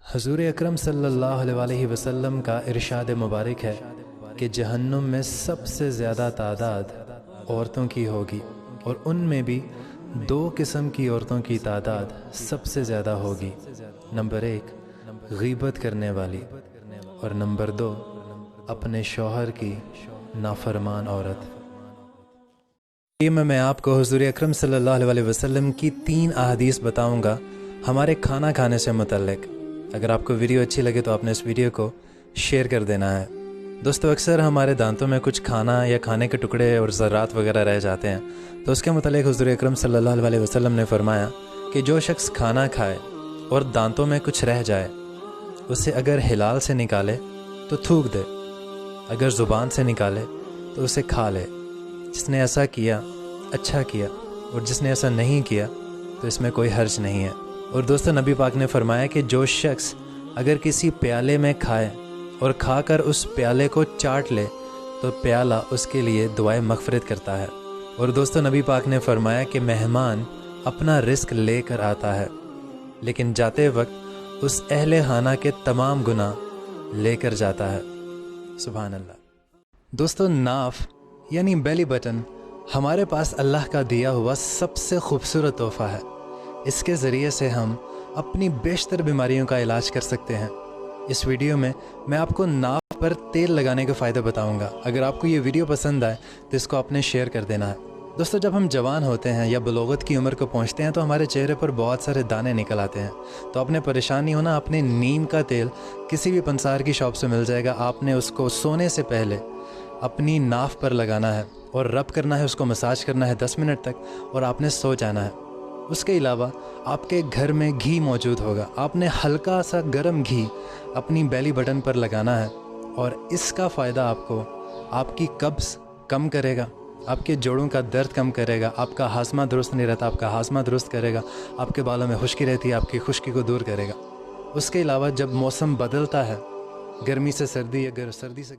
حضور اکرم صلی اللہ علیہ وسلم کا ارشاد مبارک ہے کہ جہنم میں سب سے زیادہ تعداد عورتوں کی ہوگی، اور ان میں بھی دو قسم کی عورتوں کی تعداد سب سے زیادہ ہوگی۔ نمبر 1 غیبت کرنے والی، اور نمبر 2 اپنے شوہر کی نافرمان عورت۔ میں آپ کو حضور اکرم صلی اللہ علیہ وسلم کی 3 احادیث بتاؤں گا ہمارے کھانا کھانے سے متعلق۔ اگر آپ کو ویڈیو اچھی لگے تو آپ نے اس ویڈیو کو شیئر کر دینا ہے۔ دوستو، اکثر ہمارے دانتوں میں کچھ کھانا یا کھانے کے ٹکڑے اور ذرات وغیرہ رہ جاتے ہیں، تو اس کے متعلق حضور اکرم صلی اللہ علیہ وسلم نے فرمایا کہ جو شخص کھانا کھائے اور دانتوں میں کچھ رہ جائے، اسے اگر حلال سے نکالے تو تھوک دے، اگر زبان سے نکالے تو اسے کھا لے۔ جس نے ایسا کیا اچھا کیا، اور جس نے ایسا نہیں کیا تو اس میں کوئی حرج نہیں ہے۔ اور دوستو، نبی پاک نے فرمایا کہ جو شخص اگر کسی پیالے میں کھائے اور کھا کر اس پیالے کو چاٹ لے تو پیالہ اس کے لیے دعائے مغفرت کرتا ہے۔ اور دوستو، نبی پاک نے فرمایا کہ مہمان اپنا رزق لے کر آتا ہے، لیکن جاتے وقت اس اہل خانہ کے تمام گناہ لے کر جاتا ہے۔ سبحان اللہ۔ دوستو، ناف یعنی بیلی بٹن ہمارے پاس اللہ کا دیا ہوا سب سے خوبصورت تحفہ ہے۔ اس کے ذریعے سے ہم اپنی بیشتر بیماریوں کا علاج کر سکتے ہیں۔ اس ویڈیو میں آپ کو ناف پر تیل لگانے کے فائدے بتاؤں گا۔ اگر آپ کو یہ ویڈیو پسند آئے تو اس کو آپ نے شیئر کر دینا ہے۔ دوستو، جب ہم جوان ہوتے ہیں یا بلوغت کی عمر کو پہنچتے ہیں تو ہمارے چہرے پر بہت سارے دانے نکل آتے ہیں۔ تو آپ نے پریشان نہیں ہونا، اپنے نیم کا تیل کسی بھی پنسار کی شاپ سے مل جائے گا۔ آپ نے اس کو سونے سے پہلے اپنی ناف پر لگانا ہے اور رب کرنا ہے، اس کو مساج کرنا ہے 10 منٹ تک، اور آپ نے سو جانا ہے۔ اس کے علاوہ آپ کے گھر میں گھی موجود ہوگا، آپ نے ہلکا سا گرم گھی اپنی بیلی بٹن پر لگانا ہے، اور اس کا فائدہ آپ کو آپ کی قبض کم کرے گا، آپ کے جوڑوں کا درد کم کرے گا، آپ کا ہاضمہ درست نہیں رہتا، آپ کا ہاضمہ درست کرے گا، آپ کے بالوں میں خشکی رہتی ہے، آپ کی خشکی کو دور کرے گا۔ اس کے علاوہ جب موسم بدلتا ہے، گرمی سے سردی یا سردی سے